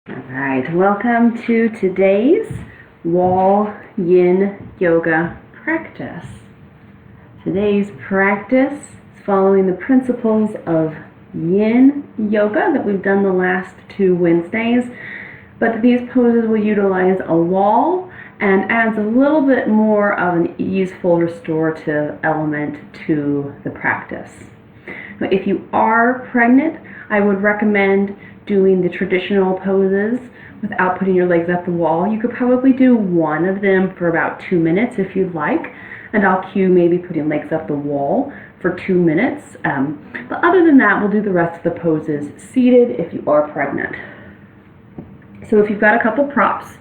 Alright, welcome to today's wall yin yoga practice. Today's practice is following the principles of yin yoga that we've done the last 2 Wednesdays, but these poses will utilize a wall and adds a little bit more of an easeful restorative element to the practice. If you are pregnant, I would recommend doing the traditional poses without putting your legs up the wall. You could probably do one of them for about 2 minutes if you'd like, and I'll cue maybe putting legs up the wall for 2 minutes. But other than that, we'll do the rest of the poses seated if you are pregnant. So if you've got a couple props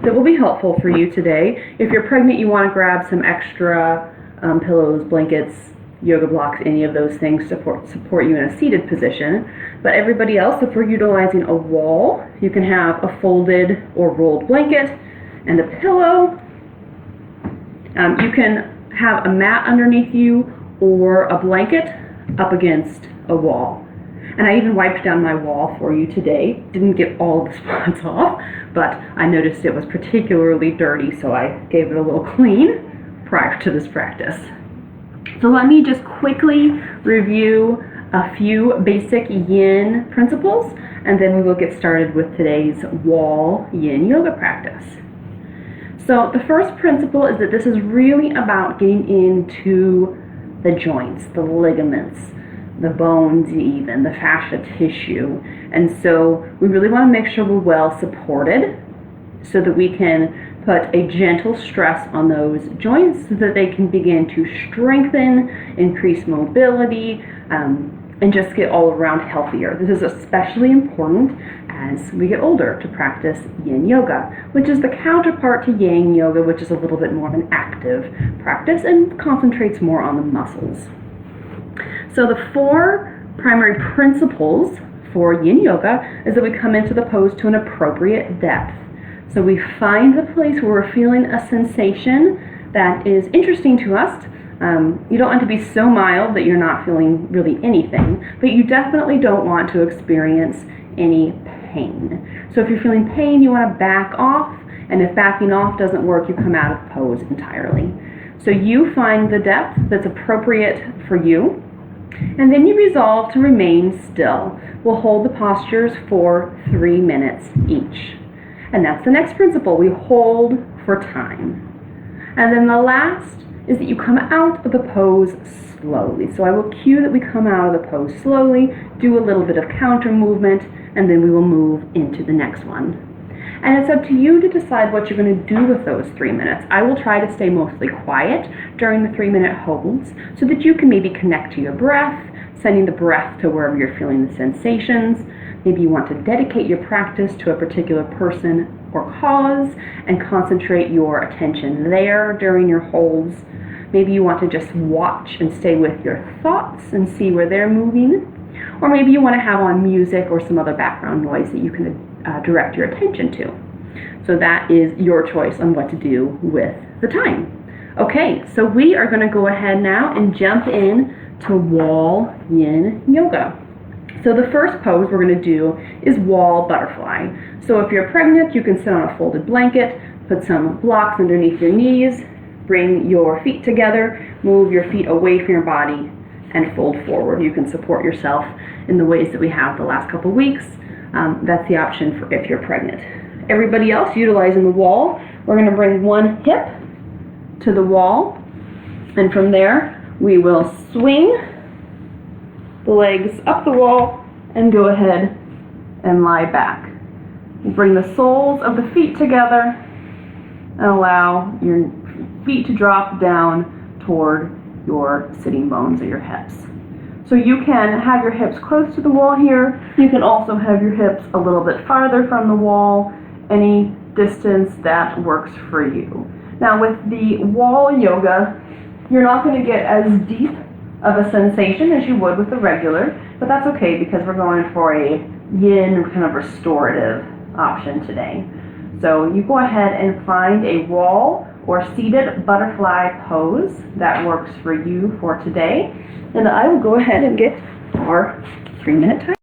that will be helpful for you today, if you're pregnant, you want to grab some extra pillows, blankets, yoga blocks, any of those things to support you in a seated position. But everybody else, if we're utilizing a wall, you can have a folded or rolled blanket and a pillow. You can have a mat underneath you or a blanket up against a wall. And I even wiped down my wall for you today. Didn't get all of the spots off, but I noticed it was particularly dirty, so I gave it a little clean prior to this practice. So let me just quickly review a few basic yin principles, and then we will get started with today's wall yin yoga practice. So the first principle is that this is really about getting into the joints, the ligaments, the bones even, the fascia tissue. And so we really want to make sure we're well supported so that we can put a gentle stress on those joints so that they can begin to strengthen, increase mobility, and just get all around healthier. This is especially important as we get older to practice yin yoga, which is the counterpart to yang yoga, which is a little bit more of an active practice and concentrates more on the muscles. So the 4 primary principles for yin yoga is that we come into the pose to an appropriate depth. So we find the place where we're feeling a sensation that is interesting to us. You don't want to be so mild that you're not feeling really anything, but you definitely don't want to experience any pain. So if you're feeling pain, you want to back off, and if backing off doesn't work, you come out of pose entirely. So you find the depth that's appropriate for you, and then you resolve to remain still. We'll hold the postures for 3 minutes each. And that's the next principle. We hold for time. And then the last is that you come out of the pose slowly. So I will cue that we come out of the pose slowly, do a little bit of counter movement, and then we will move into the next one. And it's up to you to decide what you're going to do with those 3 minutes. I will try to stay mostly quiet during the 3-minute holds so that you can maybe connect to your breath, sending the breath to wherever you're feeling the sensations. Maybe you want to dedicate your practice to a particular person or cause and concentrate your attention there during your holds. Maybe you want to just watch and stay with your thoughts and see where they're moving. Or maybe you want to have on music or some other background noise that you can direct your attention to. So that is your choice on what to do with the time. Okay, so we are going to go ahead now and jump in to wall yin yoga. So the first pose we're going to do is wall butterfly. So if you're pregnant, you can sit on a folded blanket, put some blocks underneath your knees, bring your feet together, move your feet away from your body, and fold forward. You can support yourself in the ways that we have the last couple weeks. That's the option for if you're pregnant. Everybody else utilizing the wall, we're going to bring one hip to the wall, and from there we will swing the legs up the wall and go ahead and lie back. Bring the soles of the feet together and allow your feet to drop down toward your sitting bones of your hips. So you can have your hips close to the wall here. You can also have your hips a little bit farther from the wall, any distance that works for you. Now with the wall yoga, you're not going to get as deep of a sensation as you would with the regular, but that's okay because we're going for a yin kind of restorative option today. So you go ahead and find a wall or seated butterfly pose that works for you for today, and I will go ahead and get our 3-minute time.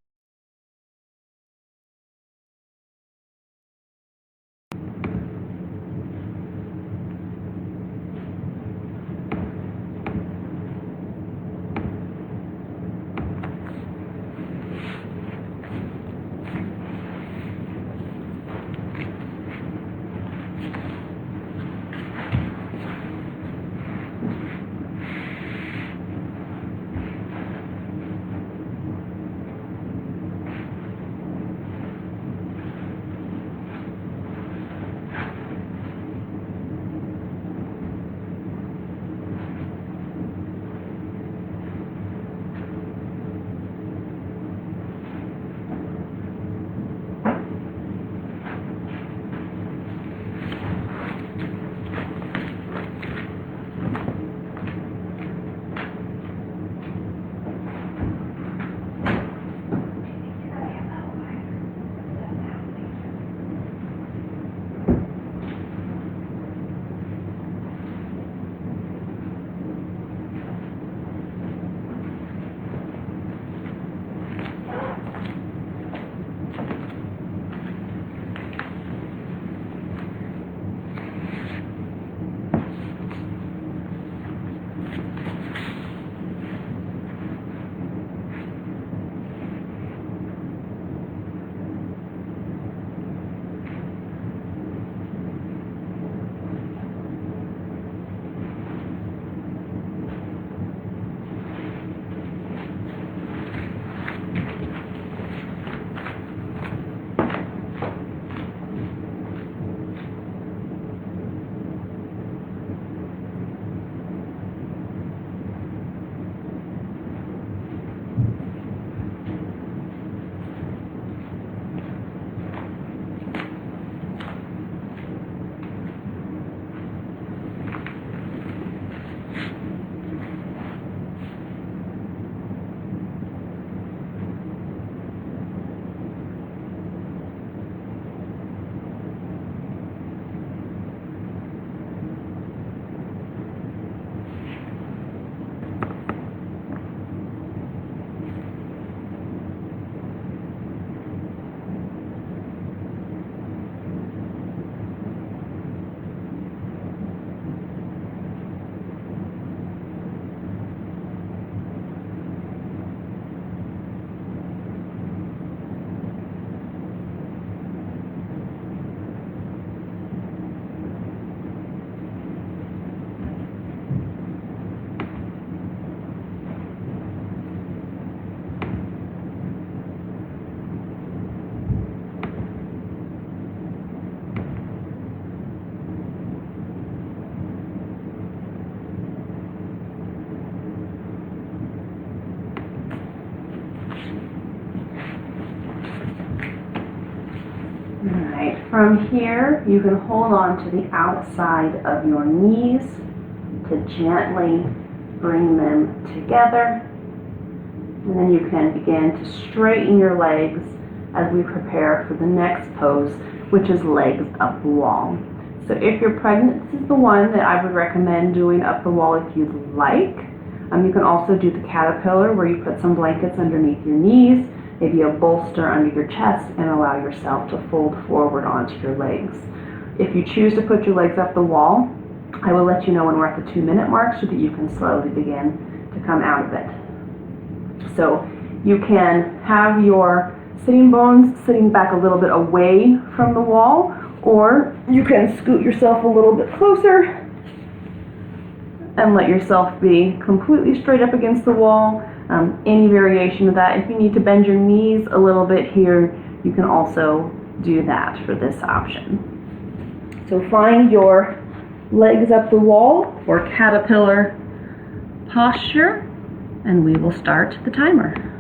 From here, you can hold on to the outside of your knees to gently bring them together. And then you can begin to straighten your legs as we prepare for the next pose, which is legs up the wall. So if you're pregnant, this is the one that I would recommend doing up the wall if you'd like. You can also do the caterpillar, where you put some blankets underneath your knees, maybe a bolster under your chest, and allow yourself to fold forward onto your legs. If you choose to put your legs up the wall, I will let you know when we're at the 2-minute mark so that you can slowly begin to come out of it. So you can have your sitting bones sitting back a little bit away from the wall, or you can scoot yourself a little bit closer and let yourself be completely straight up against the wall. Any variation of that. If you need to bend your knees a little bit here, you can also do that for this option. So find your legs up the wall or caterpillar posture, and we will start the timer.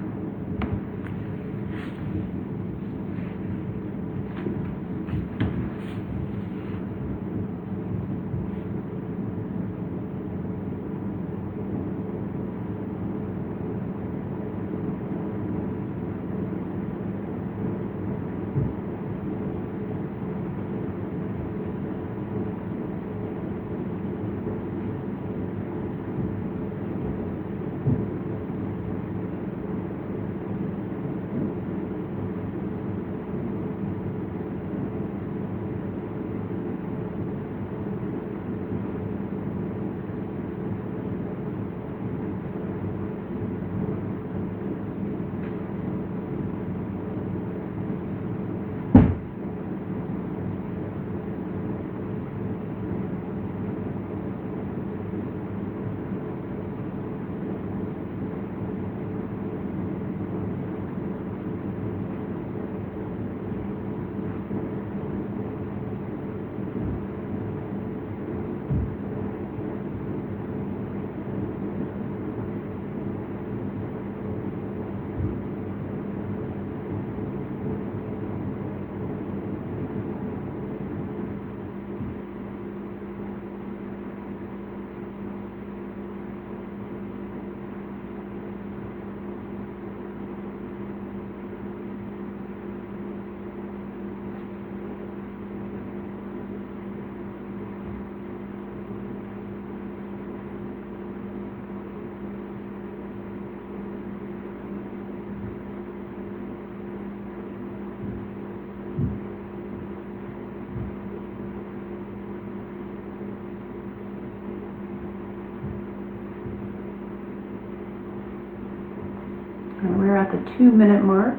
And we're at the 2-minute mark,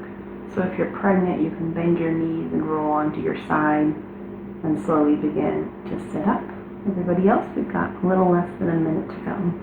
so if you're pregnant, you can bend your knees and roll onto your side and slowly begin to sit up. Everybody else, we've got a little less than a minute to go.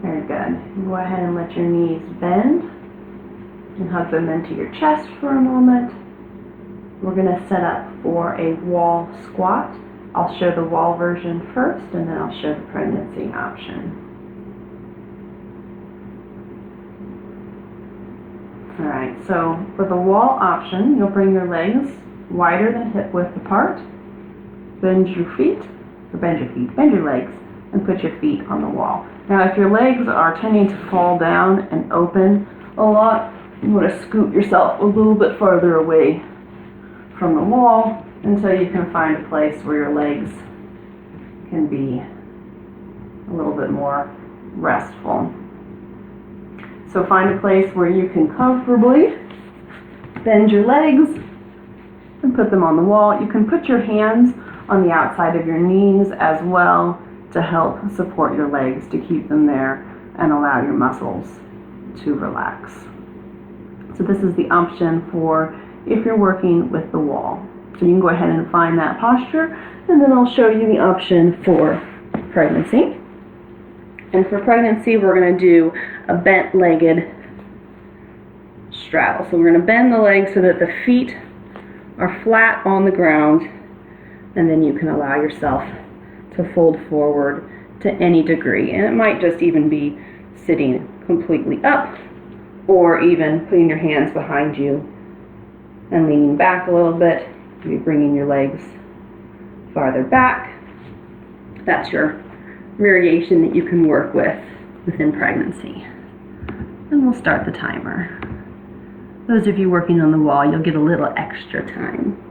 Very good. Go ahead and let your knees bend and hug them into your chest for a moment. We're going to set up for a wall squat. I'll show the wall version first, and then I'll show the pregnancy option. Alright, so for the wall option, you'll bring your legs wider than hip width apart. Bend your legs, and put your feet on the wall. Now, if your legs are tending to fall down and open a lot, you want to scoot yourself a little bit farther away from the wall until you can find a place where your legs can be a little bit more restful. So find a place where you can comfortably bend your legs and put them on the wall. You can put your hands on the outside of your knees as well to help support your legs, to keep them there and allow your muscles to relax. So this is the option for if you're working with the wall. So you can go ahead and find that posture, and then I'll show you the option for pregnancy. And for pregnancy, we're going to do a bent-legged straddle. So we're going to bend the legs so that the feet are flat on the ground, and then you can allow yourself to fold forward to any degree. And it might just even be sitting completely up, or even putting your hands behind you and leaning back a little bit, maybe bringing your legs farther back. That's your variation that you can work with within pregnancy. And we'll start the timer. Those of you working on the wall, you'll get a little extra time.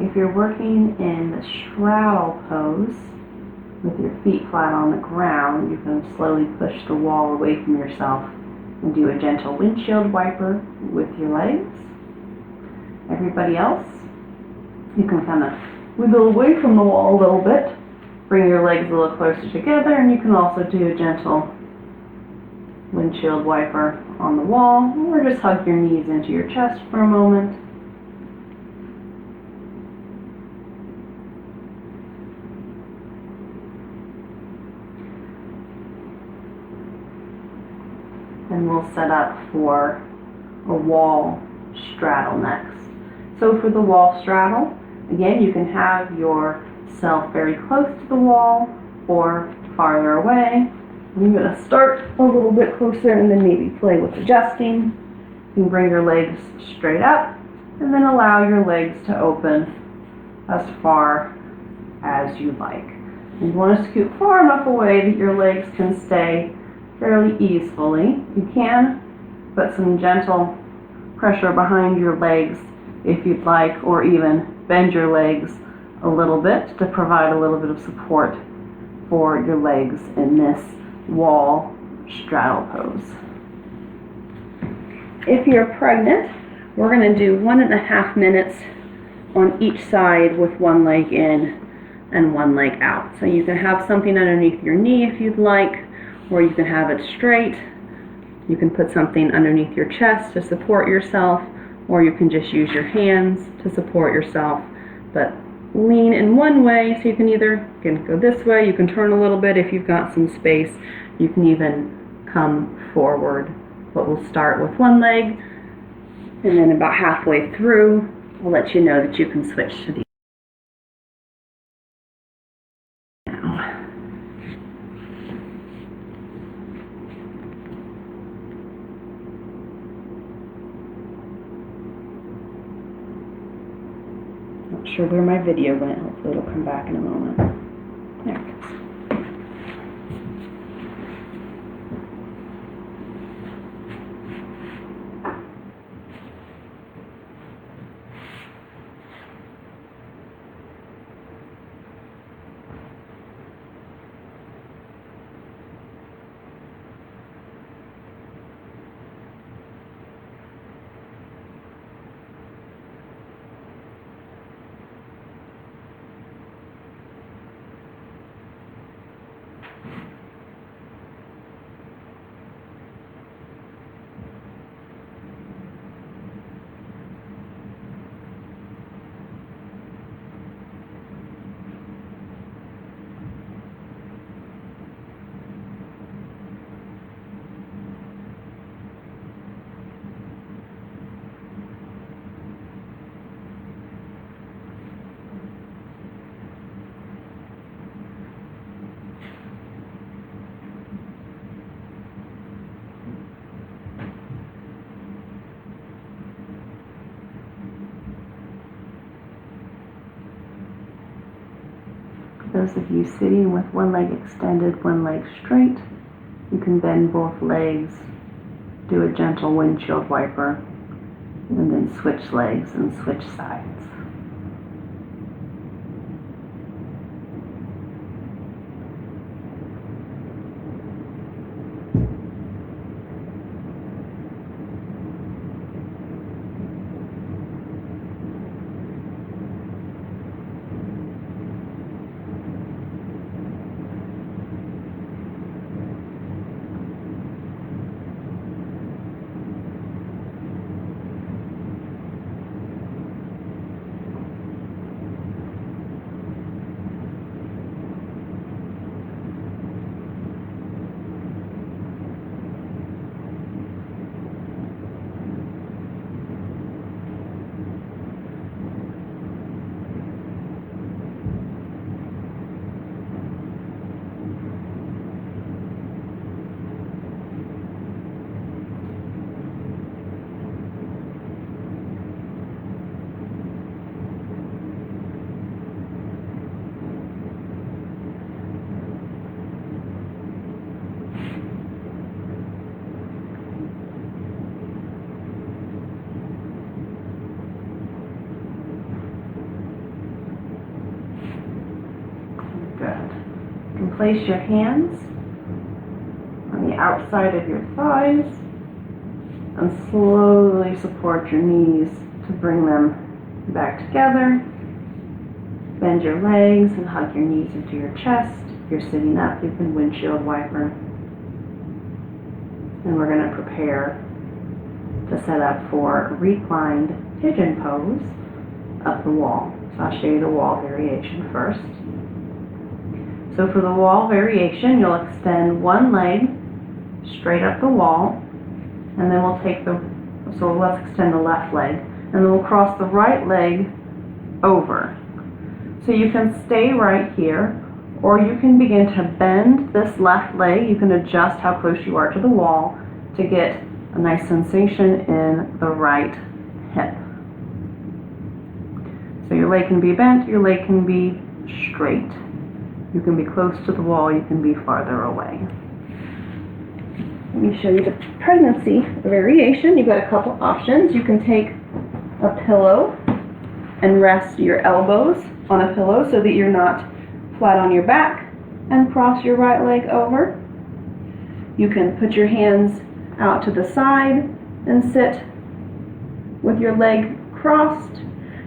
If you're working in the straddle pose with your feet flat on the ground, you can slowly push the wall away from yourself and do a gentle windshield wiper with your legs. Everybody else, you can kind of wiggle away from the wall a little bit, bring your legs a little closer together, and you can also do a gentle windshield wiper on the wall, or just hug your knees into your chest for a moment. And we'll set up for a wall straddle next. So for the wall straddle, Again, you can have yourself very close to the wall or farther away. I'm going to start a little bit closer and then maybe play with adjusting. You can bring your legs straight up and then allow your legs to open as far as you like. You want to scoot far enough away that your legs can stay fairly easily. You can put some gentle pressure behind your legs if you'd like, or even bend your legs a little bit to provide a little bit of support for your legs in this wall straddle pose. If you're pregnant, we're going to do 1.5 minutes on each side with one leg in and one leg out. So you can have something underneath your knee if you'd like, or you can have it straight. You can put something underneath your chest to support yourself, or you can just use your hands to support yourself. But lean in one way, so you can either go this way, you can turn a little bit if you've got some space. You can even come forward. But we'll start with one leg, and then about halfway through, I'll let you know that you can switch to the now. Not sure where my video went. Hopefully it'll come back in a moment. There it goes. Those of you sitting with one leg extended, one leg straight, you can bend both legs, do a gentle windshield wiper, and then switch legs and switch sides. You can place your hands on the outside of your thighs and slowly support your knees to bring them back together. Bend your legs and hug your knees into your chest. If you're sitting up, you can windshield wiper. And we're going to prepare to set up for reclined pigeon pose up the wall. So I'll show you the wall variation first. So for the wall variation, you'll extend one leg straight up the wall, and then let's extend the left leg, and then we'll cross the right leg over. So you can stay right here, or you can begin to bend this left leg. You can adjust how close you are to the wall to get a nice sensation in the right hip. So your leg can be bent, your leg can be straight. You can be close to the wall, you can be farther away. Let me show you the pregnancy variation. You've got a couple options. You can take a pillow and rest your elbows on a pillow so that you're not flat on your back and cross your right leg over. You can put your hands out to the side and sit with your leg crossed.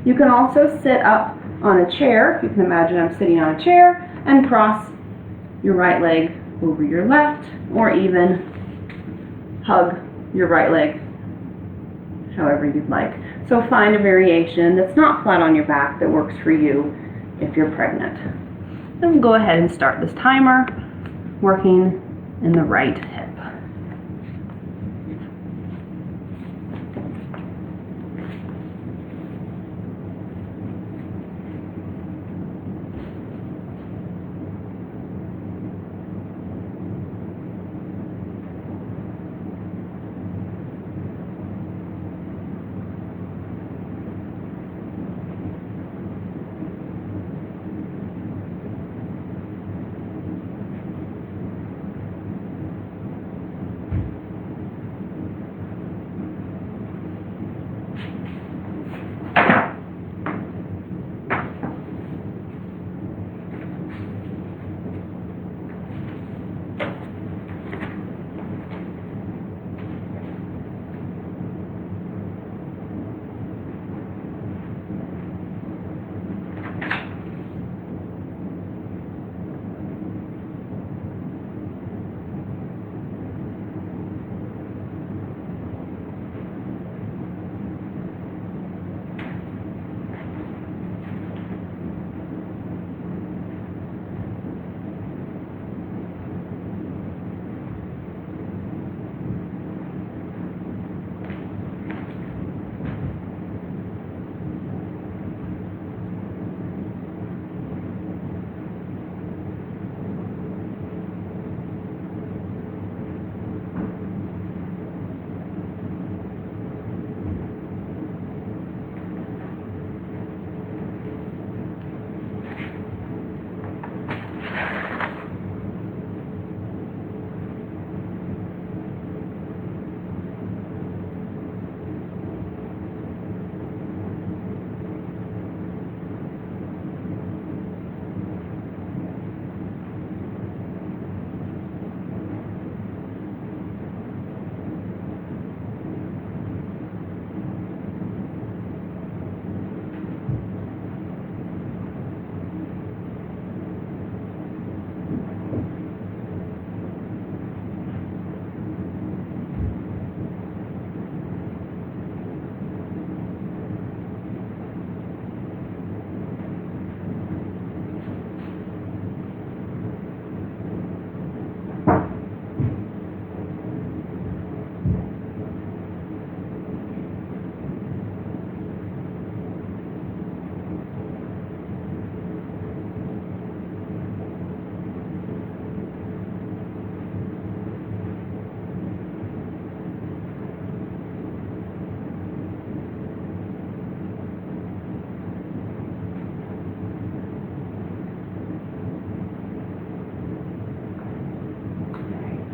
You can also sit up on a chair, if you can imagine I'm sitting on a chair, and cross your right leg over your left, or even hug your right leg, however you'd like. So find a variation that's not flat on your back that works for you if you're pregnant. Then we'll go ahead and start this timer, working in the right hip.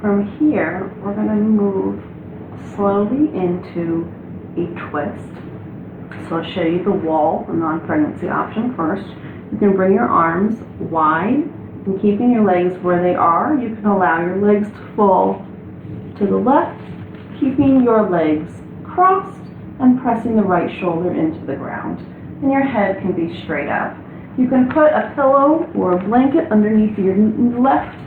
From here, we're going to move slowly into a twist. So I'll show you the wall, the non-pregnancy option first. You can bring your arms wide and keeping your legs where they are. You can allow your legs to fall to the left, keeping your legs crossed and pressing the right shoulder into the ground. And your head can be straight up. You can put a pillow or a blanket underneath your left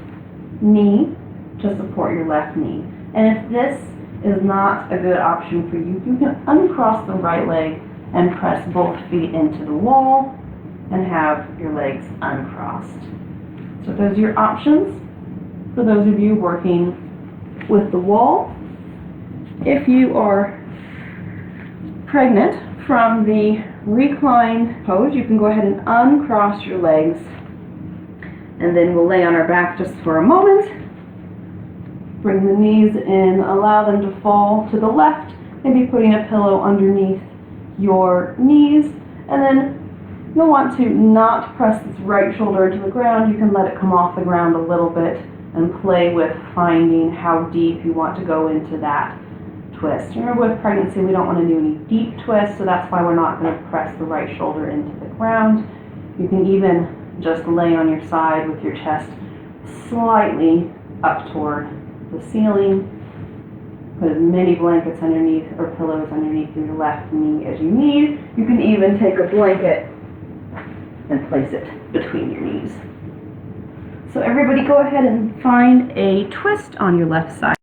knee to support your left knee. And if this is not a good option for you, you can uncross the right leg and press both feet into the wall and have your legs uncrossed. So those are your options for those of you working with the wall. If you are pregnant from the reclined pose. You can go ahead and uncross your legs, and then we'll lay on our back just for a moment. Bring the knees in, allow them to fall to the left, maybe putting a pillow underneath your knees, and then you'll want to not press this right shoulder into the ground. You can let it come off the ground a little bit and play with finding how deep you want to go into that twist. Remember, with pregnancy, we don't want to do any deep twists, so that's why we're not going to press the right shoulder into the ground. You can even just lay on your side with your chest slightly up toward the ceiling. Put as many blankets underneath or pillows underneath your left knee as you need. You can even take a blanket and place it between your knees. So everybody go ahead and find a twist on your left side.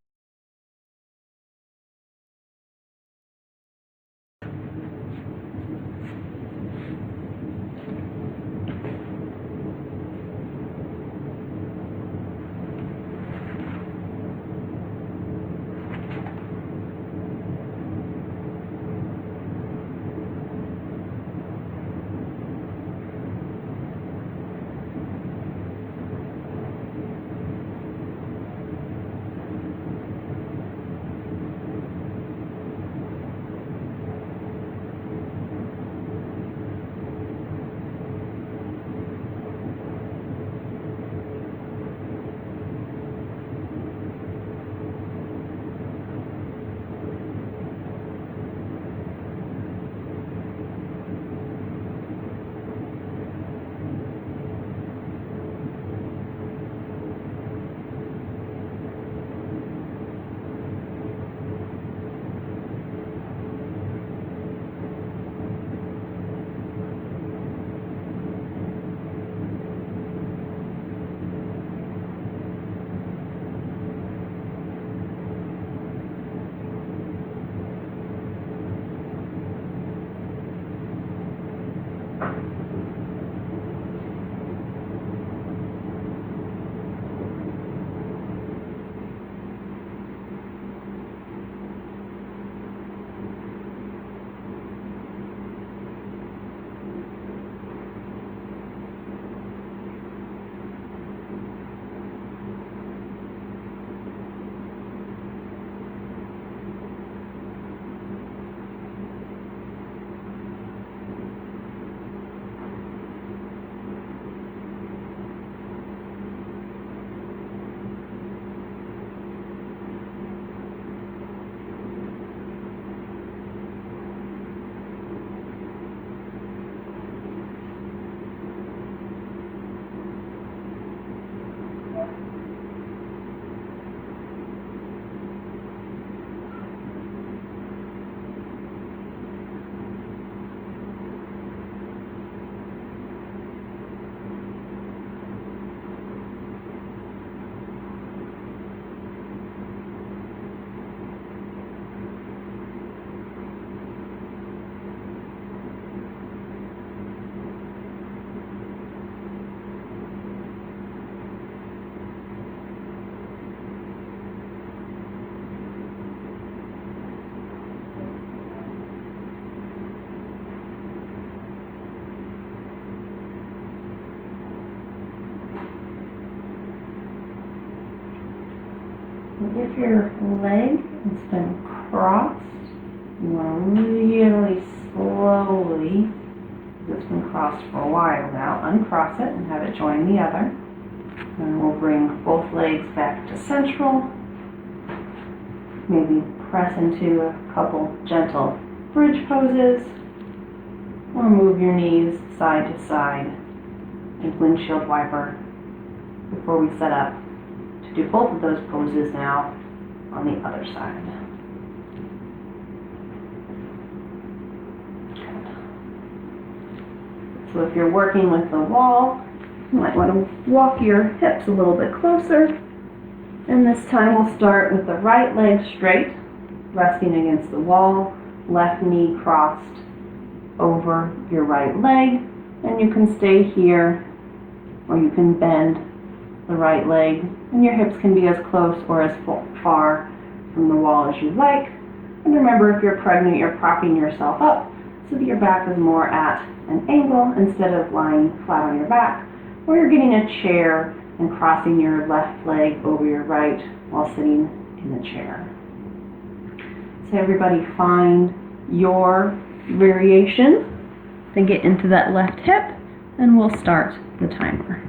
If your leg has been crossed, you want to really slowly, it's been crossed for a while now, uncross it and have it join the other. And we'll bring both legs back to central. Maybe press into a couple gentle bridge poses, or move your knees side to side and windshield wiper before we set up to do both of those poses now on the other side. So if you're working with the wall, you might want to walk your hips a little bit closer. And this time we'll start with the right leg straight, resting against the wall, left knee crossed over your right leg. And you can stay here, or you can bend the right leg, and your hips can be as close or as far from the wall as you like. And remember, if you're pregnant, you're propping yourself up, so that your back is more at an angle instead of lying flat on your back, or you're getting a chair and crossing your left leg over your right while sitting in the chair. So everybody find your variation, then get into that left hip, and we'll start the timer.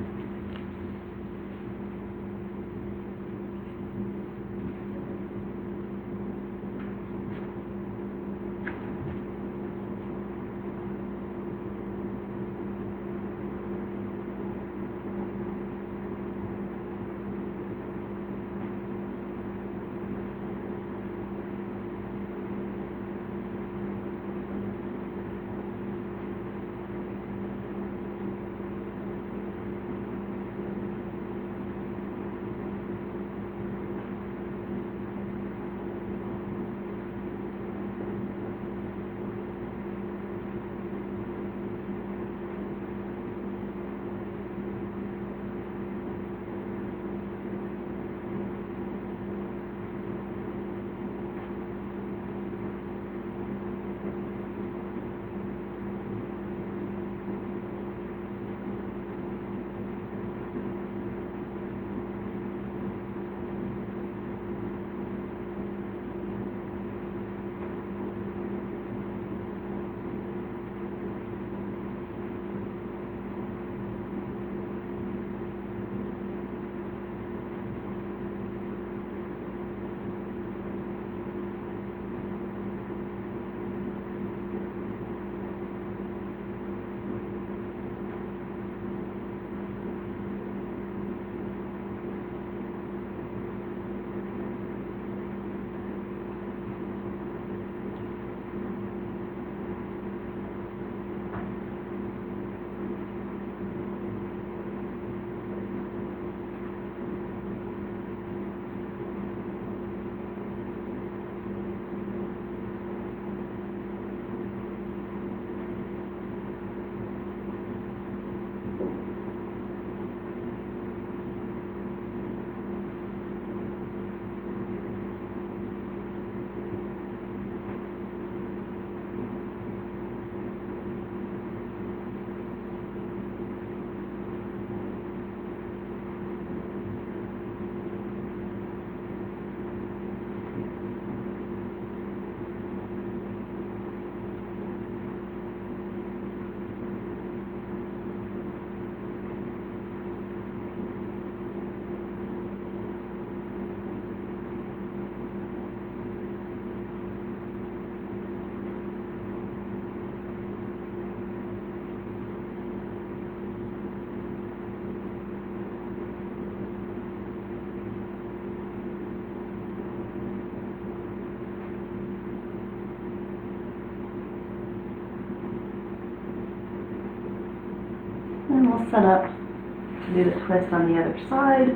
And we'll set up to do the twist on the other side.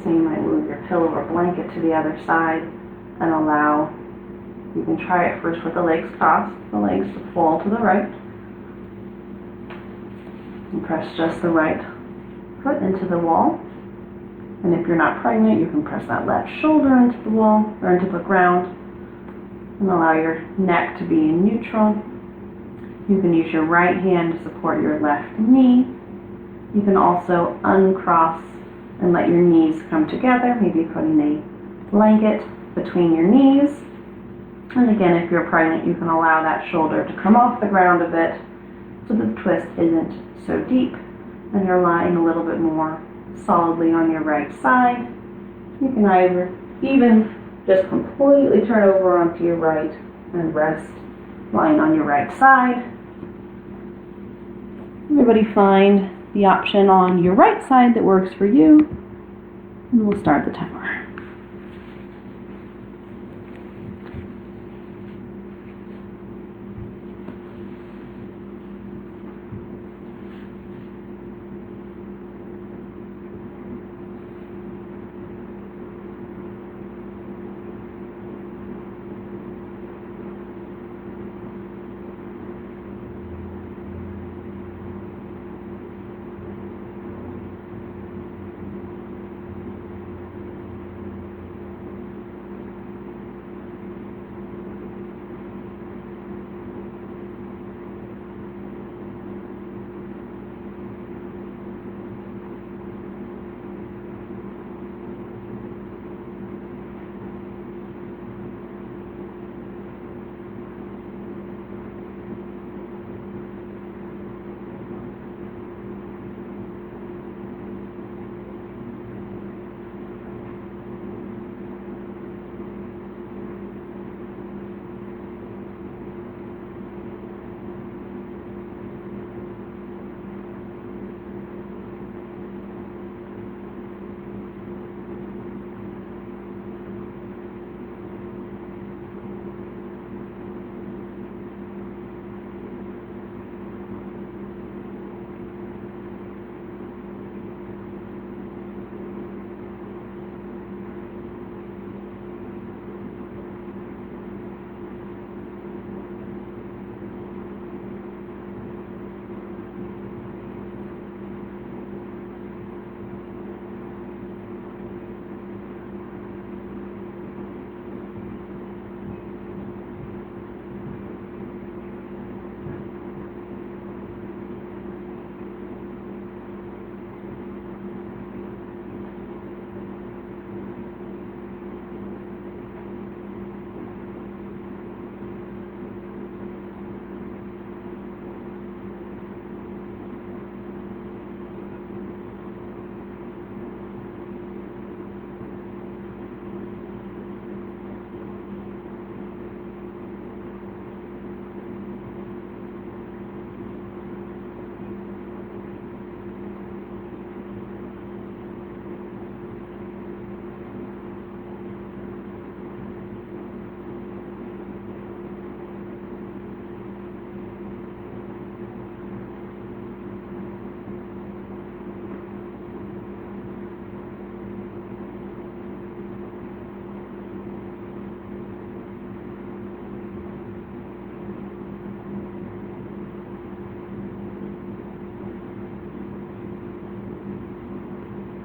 So you might move your pillow or blanket to the other side and allow, you can try it first with the legs crossed, the legs to fall to the right. And press just the right foot into the wall. And if you're not pregnant, you can press that left shoulder into the wall or into the ground and allow your neck to be in neutral. You can use your right hand to support your left knee. You can also uncross and let your knees come together, maybe putting a blanket between your knees. And again, if you're pregnant, you can allow that shoulder to come off the ground a bit so the twist isn't so deep and you're lying a little bit more solidly on your right side. You can either even just completely turn over onto your right and rest lying on your right side. Everybody find the option on your right side that works for you, and we'll start the timer.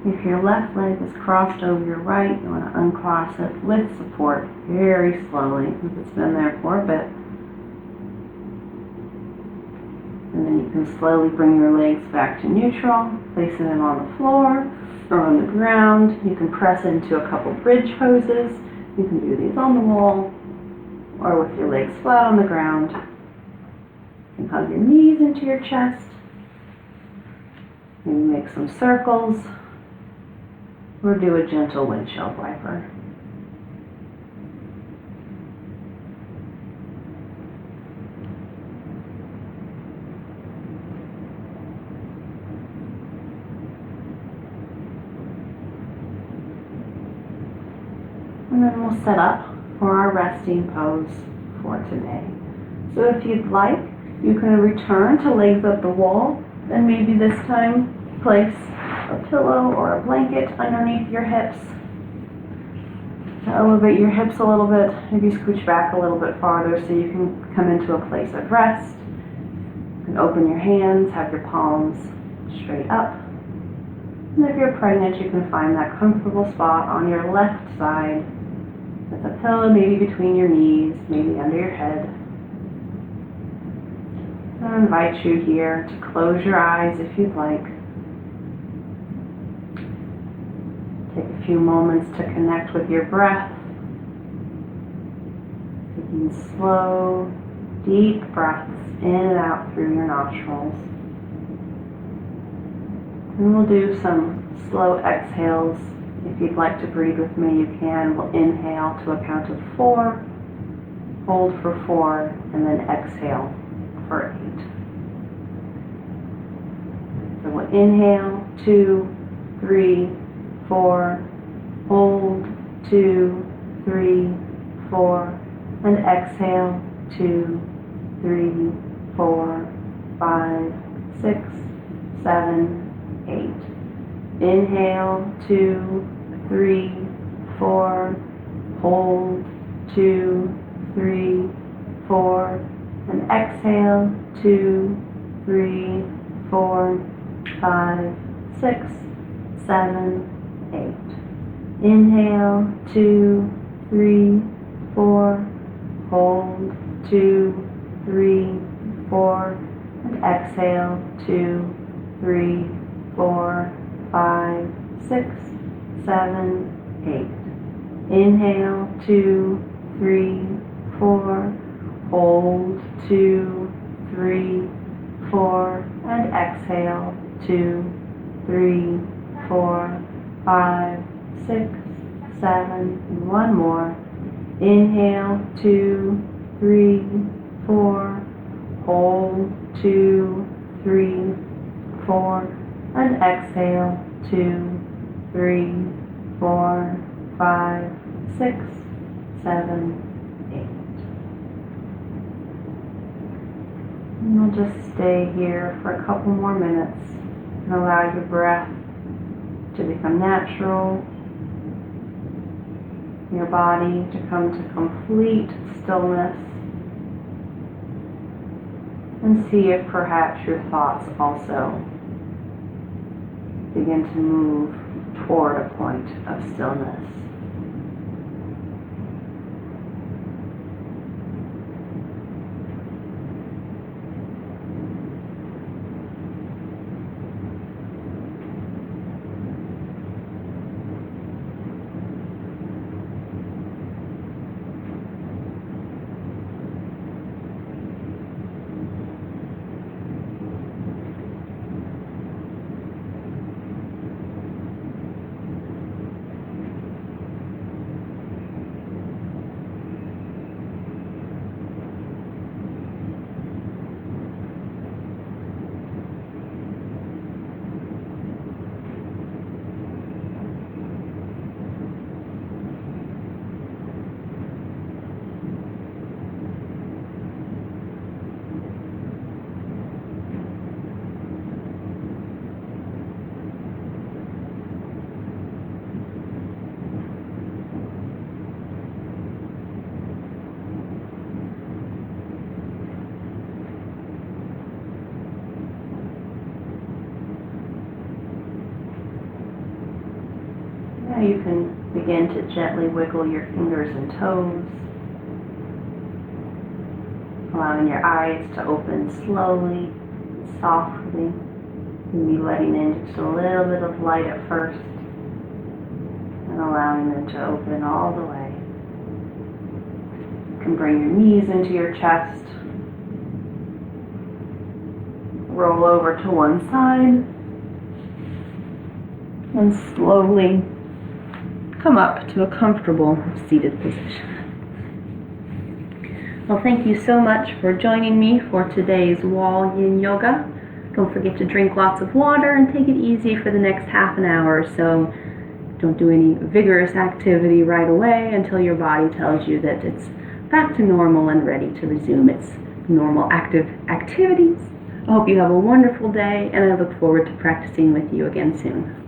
If your left leg is crossed over your right, you want to uncross it with support very slowly, if it's been there for a bit. And then you can slowly bring your legs back to neutral, placing them on the floor or on the ground. You can press into a couple bridge poses. You can do these on the wall or with your legs flat on the ground. You can hug your knees into your chest. Maybe make some circles or do a gentle windshield wiper. And then we'll set up for our resting pose for today. So if you'd like, you can return to legs up the wall, and maybe this time place a pillow or a blanket underneath your hips. To elevate your hips a little bit, maybe scooch back a little bit farther so you can come into a place of rest. You can open your hands, have your palms straight up. And if you're pregnant, you can find that comfortable spot on your left side with a pillow maybe between your knees, maybe under your head. I invite you here to close your eyes if you'd like. Take a few moments to connect with your breath. Taking slow, deep breaths in and out through your nostrils. And we'll do some slow exhales. If you'd like to breathe with me, you can. We'll inhale to a count of 4, hold for 4, and then exhale for 8. So we'll inhale, 2, 3, 4, hold, 2, 3, 4, and exhale, 2, 3, 4, 5, 6, 7, 8. Inhale, 2, 3, 4, hold, 2, 3, 4, and exhale, 2, 3, 4, 5, 6, 7, 8. Inhale, 2, 3, 4, hold, 2, 3, 4, and exhale, 2, 3, 4, 5, 6, 7, 8. Inhale, 2, 3, 4, hold, 2, 3, 4, and exhale, 2, 3, 4, 5, 6, 7, and one more. Inhale, 2, 3, 4, hold, 2, 3, 4, and exhale, 2, 3, 4, 5, 6, 7, 8. And we'll just stay here for a couple more minutes and allow your breath to become natural, your body to come to complete stillness, and see if perhaps your thoughts also begin to move toward a point of stillness. begin to gently wiggle your fingers and toes, allowing your eyes to open slowly, softly, maybe letting in just a little bit of light at first, and allowing them to open all the way. You can bring your knees into your chest, roll over to one side, and slowly come up to a comfortable seated position. Well, thank you so much for joining me for today's wall yin yoga. Don't forget to drink lots of water and take it easy for the next half an hour or so. Don't do any vigorous activity right away until your body tells you that it's back to normal and ready to resume its normal active activities. I hope you have a wonderful day, and I look forward to practicing with you again soon.